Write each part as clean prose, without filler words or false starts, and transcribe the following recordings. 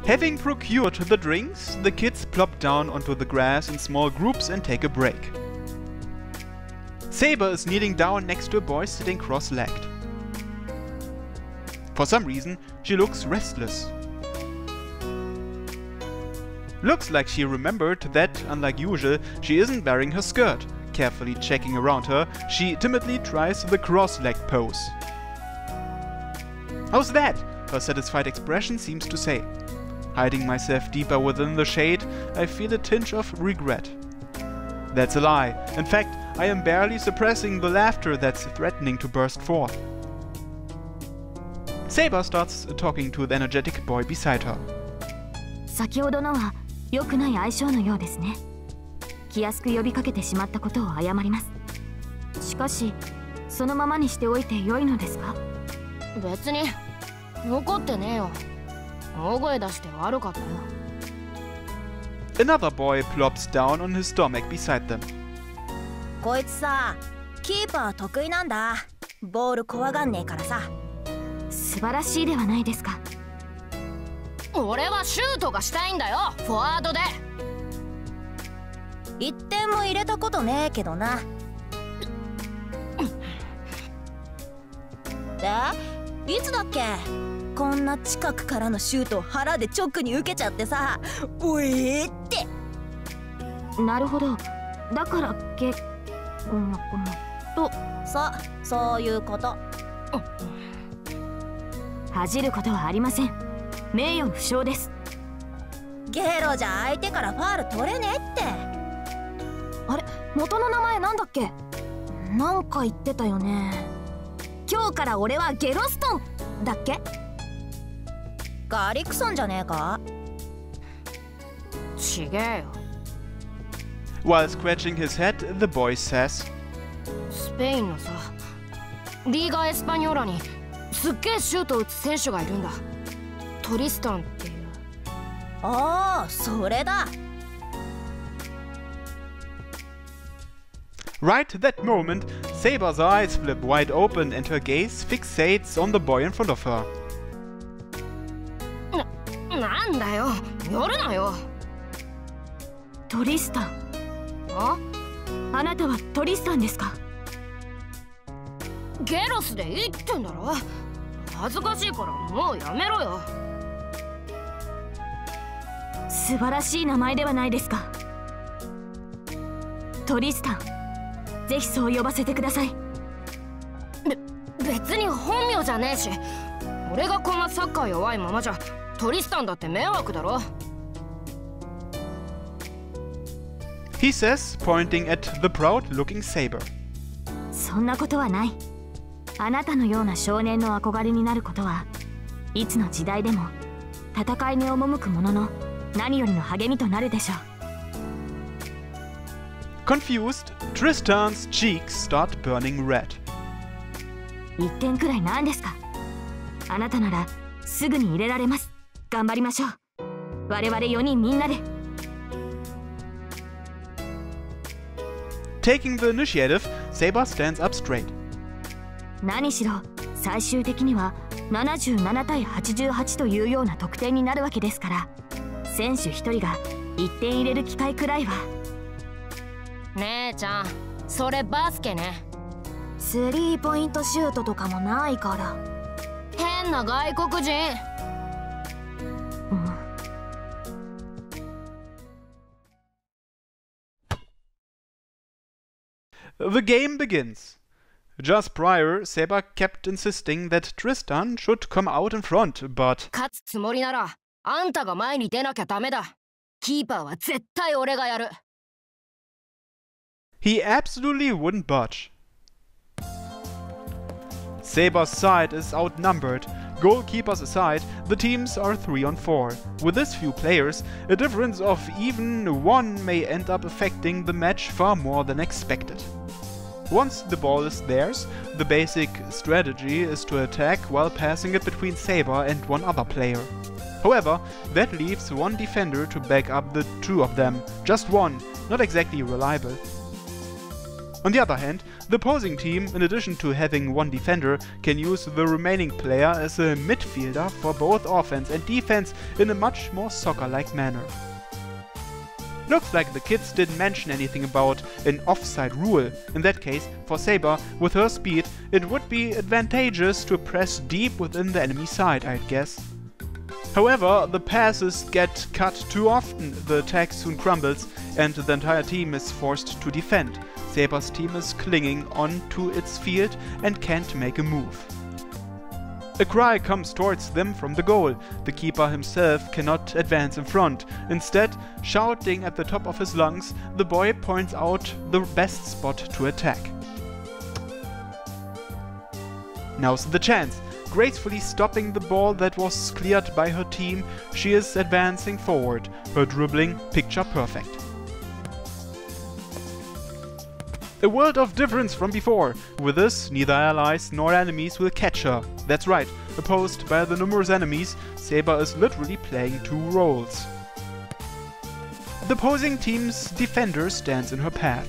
Having procured the drinks, the kids plop down onto the grass in small groups and take a break. Saber is kneeling down next to a boy sitting cross-legged. For some reason, she looks restless. Looks like she remembered that, unlike usual, she isn't wearing her skirt. Carefully checking around her, she timidly tries the cross-leg pose. "How's that?" her satisfied expression seems to say. Hiding myself deeper within the shade, I feel a tinge of regret. That's a lie. In fact, I am barely suppressing the laughter that's threatening to burst forth. Saber starts talking to the energetic boy beside her. 先ほどのは良くない相性のようですね。気安く呼びかけてしまったことを謝ります。しかし、そのままにしておいて良いのですか？別に怒ってねえよ。大声出して悪かったよ。Another boy plops down on his stomach beside them. こいつさ、キーパー得意なんだ。ボール怖がんねえからさ。素晴らしいではないですか。俺はシュートがしたいんだよ、フォワードで。1点も入れたことねえけどな。で、いつだっけ？こんな近くからのシュートを腹で直に受けちゃってさ、おえーって。なるほど。だからと。そういうこと。恥じることはありません。名誉の負傷です。ゲロじゃ相手からファール取れねえって。あれ、元の名前なんだっけ？なんか言ってたよね。今日から俺はゲロストンだっけ？ガリクソンじゃねえか？ちげえよ。While scratching his head, the boy says, スペインのさ、リーガ・エスパニョーラにすっげえシュート打つ選手がいるんだ。トリスタンっていう。ああ、それだ。Right at that moment, Saber's eyes flip wide open and her gaze fixates on the boy in front of her. なんだよ、やるなよ。トリスタン。あなたはトリスタンですか？ゲロスでいいってんだろ。恥ずかしいからもうやめろよ。素晴らしい名前ではないですか。トリスタン、ぜひそう呼ばせてください。別に本名じゃねえし、俺がこんなサッカー弱いままじゃトリスタンだって迷惑だろ。He says, pointing at the proud-looking Saber. そんなことはない。あなたのような少年の憧れになることはいつの時代でも戦いに赴く者の何よりの励みとなるでしょう。Confused, Tristan's cheeks start burning red. 1点くらいなんですか？あなたならすぐに入れられます。頑張りましょう。我々4人みんなで。Taking the initiative, Saber stands up straight. 何しろ最終的には77対88というような得点になるわけですから、選手1人が1点入れる機会くらいは。姉ちゃん、それバスケね。スリーポイントシュートとかもないから。変な外国人。The game begins. Just prior, Saber kept insisting that Tristan should come out in front, but 勝つつもりならあんたが前に出なきゃダメだ。キーパーは絶対俺がやる。he absolutely wouldn't budge. Saber's side is outnumbered. Goalkeepers aside, the teams are 3-on-4. With this few players, a difference of even one may end up affecting the match far more than expected. Once the ball is theirs, the basic strategy is to attack while passing it between Saber and one other player. However, that leaves one defender to back up the two of them. Just one, not exactly reliable. On the other hand, the opposing team, in addition to having one defender, can use the remaining player as a midfielder for both offense and defense in a much more soccer-like manner. Looks like the kids didn't mention anything about an offside rule. In that case, for Saber, with her speed, it would be advantageous to press deep within the enemy side, I'd guess. However, the passes get cut too often, the attack soon crumbles, and the entire team is forced to defend. Saber's team is clinging on to its field and can't make a move. A cry comes towards them from the goal. The keeper himself cannot advance in front. Instead, shouting at the top of his lungs, the boy points out the best spot to attack. Now's the chance. Gracefully stopping the ball that was cleared by her team, she is advancing forward, her dribbling picture perfect. A world of difference from before. With this, neither allies nor enemies will catch her. That's right, opposed by the numerous enemies, Saber is literally playing two roles. The opposing team's defender stands in her path.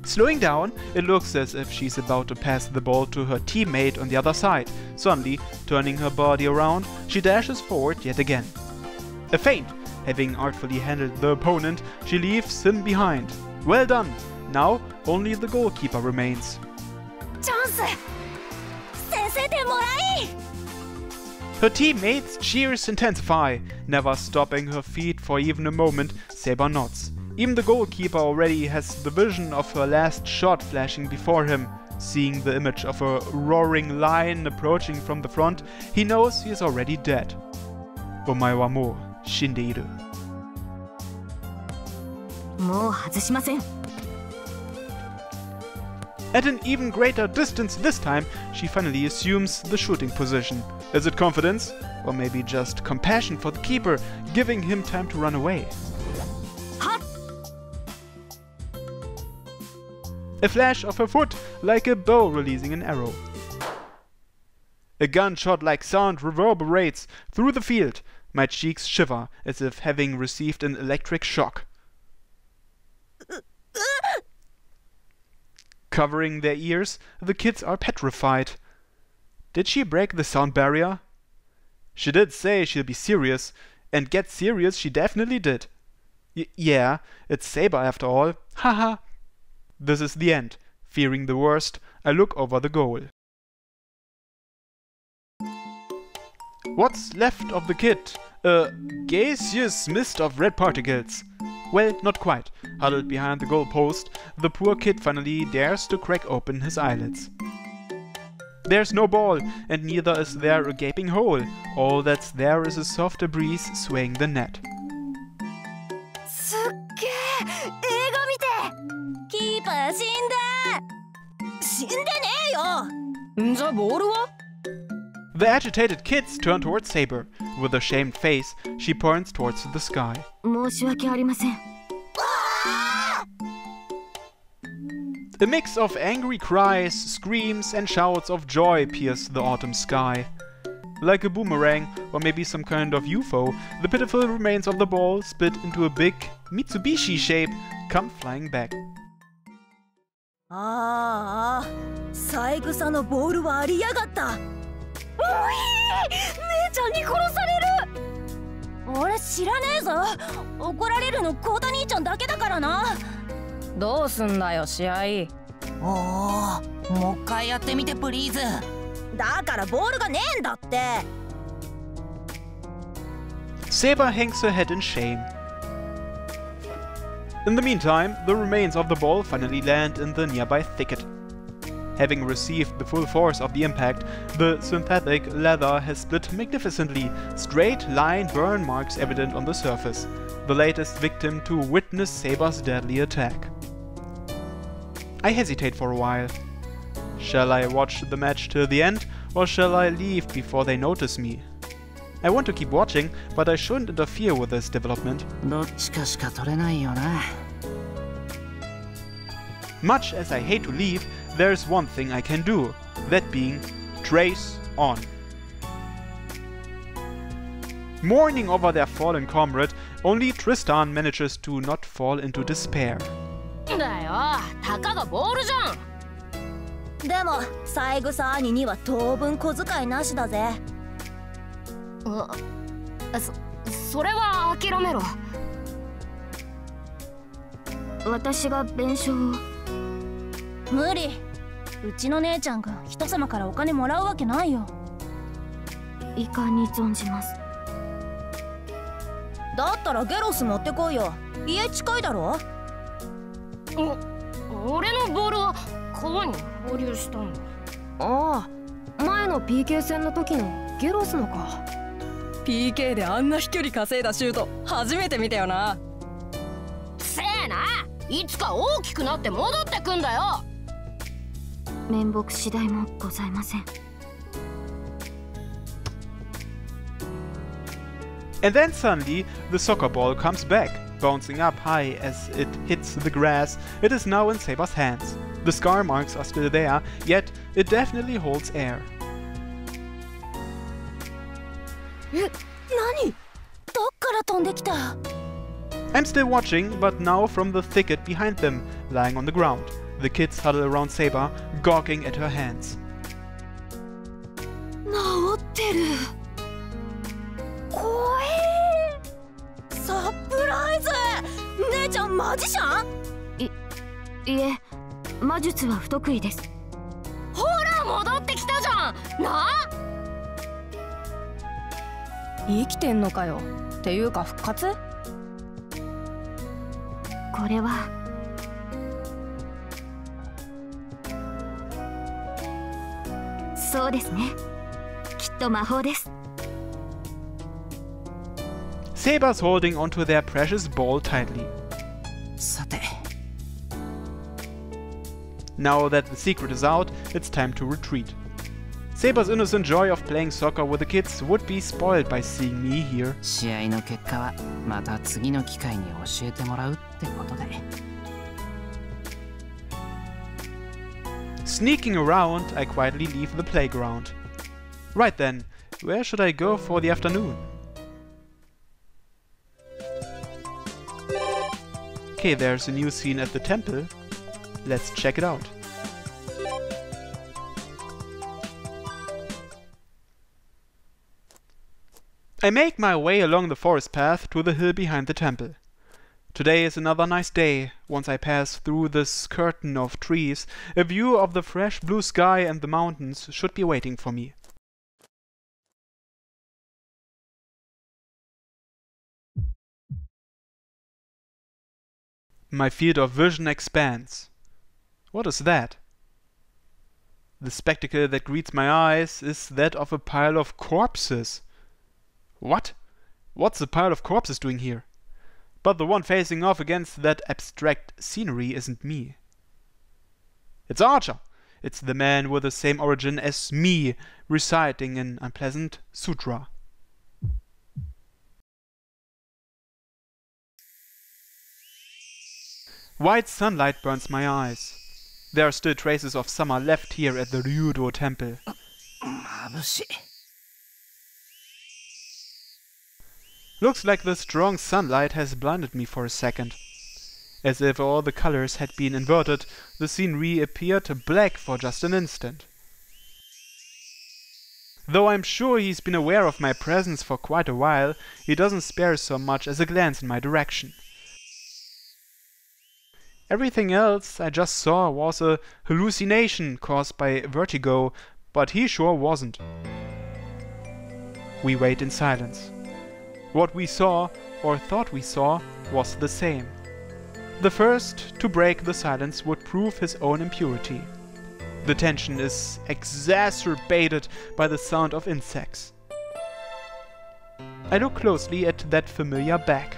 Slowing down, it looks as if she's about to pass the ball to her teammate on the other side. Suddenly, turning her body around, she dashes forward yet again. A feint. Having artfully handled the opponent, she leaves him behind. Well done! Now, only the goalkeeper remains. Her teammates' cheers intensify. Never stopping her feet for even a moment, Saber nods. Even the goalkeeper already has the vision of her last shot flashing before him. Seeing the image of a roaring lion approaching from the front, he knows he is already dead. Omae wa mou shindeiru. At an even greater distance this time, she finally assumes the shooting position. Is it confidence? Or maybe just compassion for the keeper, giving him time to run away? A flash of her foot, like a bow releasing an arrow. A gunshot-like sound reverberates through the field. My cheeks shiver, as if having received an electric shock. Covering their ears, the kids are petrified. Did she break the sound barrier? She did say she'll be serious, and get serious she definitely did. Yeah, it's Saber after all. Haha. This is the end. Fearing the worst, I look over the goal. What's left of the kit? A gaseous mist of red particles. Well, not quite. Huddled behind the goal post, the poor kid finally dares to crack open his eyelids. There's no ball, and neither is there a gaping hole. All that's there is a softer breeze swaying the net. The agitated kids turn towards Saber. With a shamed face, she points towards the sky. A mix of angry cries, screams and shouts of joy pierce the autumn sky. Like a boomerang, or maybe some kind of UFO, the pitiful remains of the ball, split into a big Mitsubishi shape, come flying back. Saber hangs her head in shame. In the meantime, the remains of the ball finally land in the nearby thicket. Having received the full force of the impact, the synthetic leather has split magnificently, straight line burn marks evident on the surface. The latest victim to witness Saber's deadly attack. I hesitate for a while. Shall I watch the match till the end, or shall I leave before they notice me? I want to keep watching, but I shouldn't interfere with this development. Much as I hate to leave, there's one thing I can do, that being trace on. Mourning over their fallen comrade, only Tristan manages to not fall into despair. だよ、たかがボールじゃん。でも三枝兄には当分小遣いなしだぜ。それは諦めろ。私が弁償を。無理。うちの姉ちゃんが人様からお金もらうわけないよ。遺憾に存じます。だったらゲロス持ってこいよ。家近いだろ。俺のボールは川に放流したんだ。ああ、前の PK 戦の時のゲロスのか。 PK であんな飛距離稼いだシュート初めて見たよな。せえな、いつか大きくなって戻ってくんだよ。面目次第もございません。And then suddenly, the soccer ball comes back, bouncing up high as it hits the grass. It is now in Saber's hands. The scar marks are still there, yet it definitely holds air. 何？どっから飛んできた？ I'm still watching, but now from the thicket behind them, lying on the ground. The kids huddle around Saber, gawking at her hands. 治ってる。怖え。サプライズ。姉ちゃんマジシャン？いえ、魔術は不得意です。ほら戻ってきたじゃん。なあ。生きてんのかよ。っていうか復活？これはそうですね。きっと魔法です。Saber's holding onto their precious ball tightly. さて。Now that the secret is out, it's time to retreat. Saber's innocent joy of playing soccer with the kids would be spoiled by seeing me here. 試合の結果はまた次の機会に教えてもらうってことで。Sneaking around, I quietly leave the playground. Right then, where should I go for the afternoon? Okay, there's a new scene at the temple. Let's check it out. I make my way along the forest path to the hill behind the temple. Today is another nice day. Once I pass through this curtain of trees, a view of the fresh blue sky and the mountains should be waiting for me. My field of vision expands. What is that? The spectacle that greets my eyes is that of a pile of corpses. What? What's a pile of corpses doing here? But the one facing off against that abstract scenery isn't me. It's Archer. It's the man with the same origin as me, reciting an unpleasant sutra. White sunlight burns my eyes. There are still traces of summer left here at the Ryudo temple. 眩しい。 Looks like the strong sunlight has blinded me for a second. As if all the colors had been inverted, the scenery appeared black for just an instant. Though I'm sure he's been aware of my presence for quite a while, he doesn't spare so much as a glance in my direction. Everything else I just saw was a hallucination caused by vertigo, but he sure wasn't. We wait in silence. What we saw, or thought we saw, was the same. The first to break the silence would prove his own impurity. The tension is exacerbated by the sound of insects. I look closely at that familiar bag.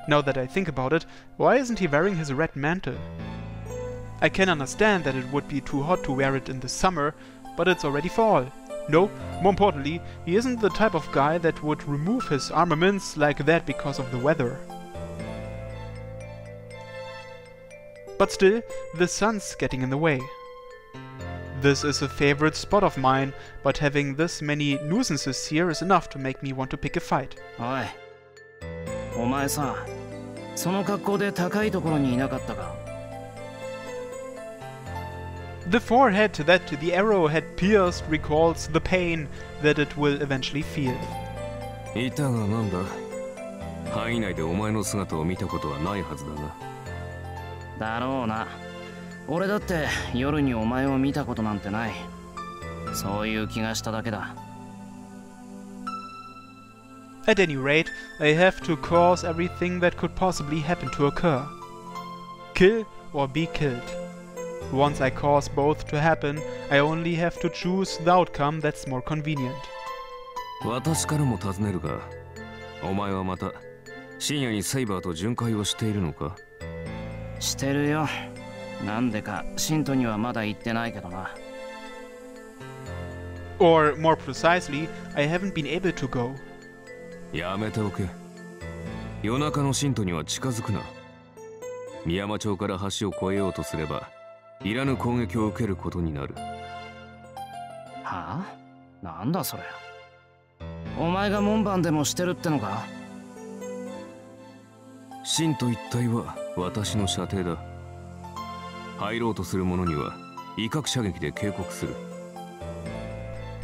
Now that I think about it, why isn't he wearing his red mantle? I can understand that it would be too hot to wear it in the summer, but it's already fall. No, more importantly, he isn't the type of guy that would remove his armaments like that because of the weather. But still, the sun's getting in the way. This is a favorite spot of mine, but having this many nuisances here is enough to make me want to pick a fight. おい、お前さ、その格好で高いところにいなかったか? The forehead that the arrow had pierced recalls the pain that it will eventually feel. いたがなんだ? 範囲内でお前の姿を見たことはないはずだな。だろうな。俺だって夜にお前を見たことなんてない。そういう気がしただけだ。At any rate, I have to cause everything that could possibly happen to occur. Kill or be killed. Once I cause both to happen, I only have to choose the outcome that's more convenient. 私からも尋ねるが、お前はまた深夜にセイバーと巡回をしているのか? してるよ。なんでか信徒にはまだ言ってないけどな。Or more precisely, I haven't been able to go. やめておけ。夜中の信徒には近づくな。宮山町から橋を越えようとすれば、いらぬ攻撃を受けることになる。はあ？なんだそれ。お前が門番でもしてるってのか？信徒一帯は私の射程だ。入ろうとする者には威嚇射撃で警告する。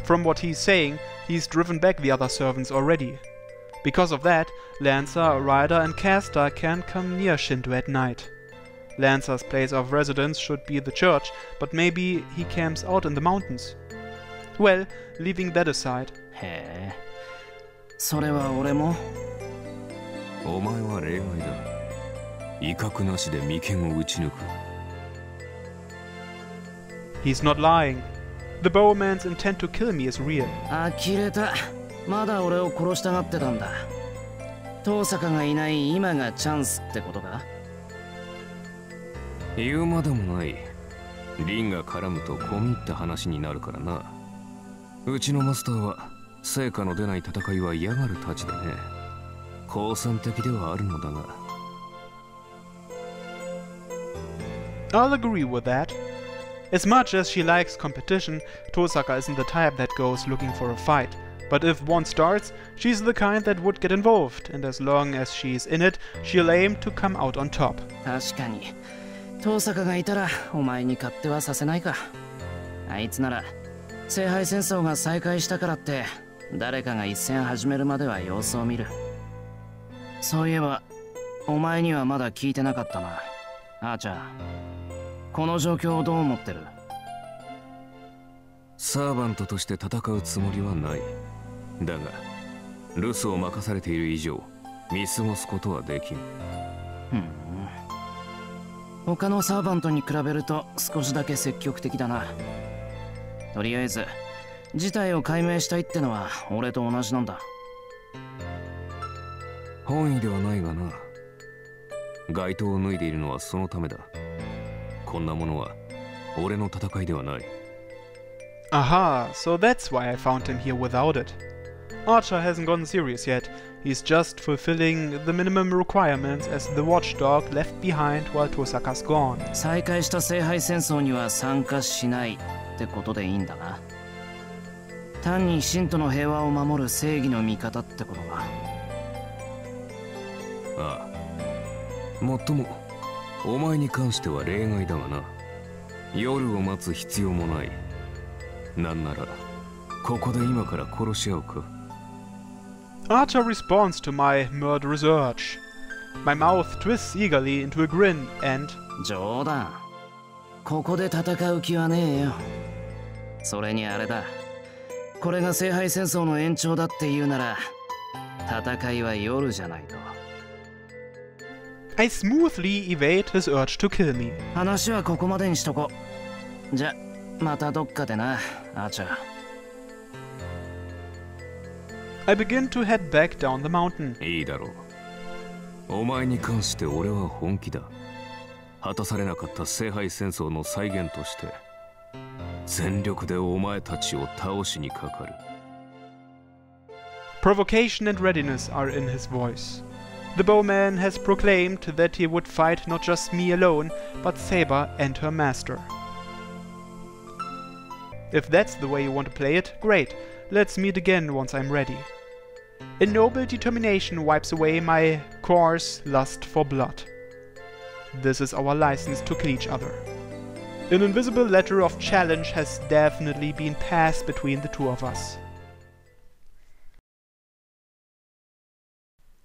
From what he's saying, he's driven back the other servants already. Because of that, Lancer, Rider and Caster can't come near Shinto at night. Lancer's place of residence should be the church, but maybe he camps out in the mountains. Well, leaving that aside. へえ、それは俺も。お前は例外だ。威嚇なしで眉間を撃ち抜く。He's not lying. The bowman's intent to kill me is real. 呆れた。まだ俺を殺したがってたんだ。遠坂がいない今がチャンスってことか？言うまでもない。凛が絡むと込み入った話になるからな。うちのマスターは成果の出ない戦いは嫌がるたちでね。好戦的ではあるのだが。I'll agree with that. As much as she likes competition, Tosaka isn't the type that goes looking for a fight. But if one starts, she's the kind that would get involved, and as long as she's in it, she'll aim to come out on top. 確かに。遠坂がいたらお前に勝手はさせないか。あいつなら聖杯戦争が再開したからって誰かが一戦始めるまでは様子を見る。そういえばお前にはまだ聞いてなかったな。あーちゃん、この状況をどう思ってる？サーバントとして戦うつもりはない。だが留守を任されている以上見過ごすことはできん。他のサーバントに比べると少しだけ積極的だな。とりあえず事態を解明したいってのは俺と同じなんだ。本意ではないがな。街灯を脱いでいるのはそのためだ。こんなものは俺の戦いではない。Aha, so that's why I found him here without it. Archer hasn't gotten serious yet. He's just fulfilling the minimum requirements as the watchdog left behind while Tosaka's gone. 再開した聖杯戦争には参加しないってことでいいんだな。単に信徒の平和を守る正義の味方ってことか。ああ。もっともお前に関しては例外だがな。夜を待つ必要もない。なんならここで今から殺し合うか。Archer responds to my murderous urge. My mouth twists eagerly into a grin and... 冗談。ここで戦う気はねえよ。それにあれだ。これが聖杯戦争の延長だって言うなら、戦いは夜じゃないと。I smoothly evade his urge to kill me. 話はここまでにしとこう。じゃ、またどっかでな、アーチャー。I begin to head back down the mountain. いいだろう。お前に関して俺は本気だ。果たされなかった聖杯戦争の再現として、全力でお前たちを倒しにかかる。Provocation and readiness are in his voice. The bowman has proclaimed that he would fight not just me alone, but Saber and her master. If that's the way you want to play it, great. Let's meet again once I'm ready. A noble determination wipes away my coarse lust for blood. This is our license to kill each other. An invisible letter of challenge has definitely been passed between the two of us.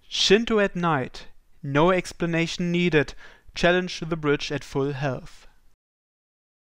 Shinto at night. No explanation needed. Challenge the bridge at full health.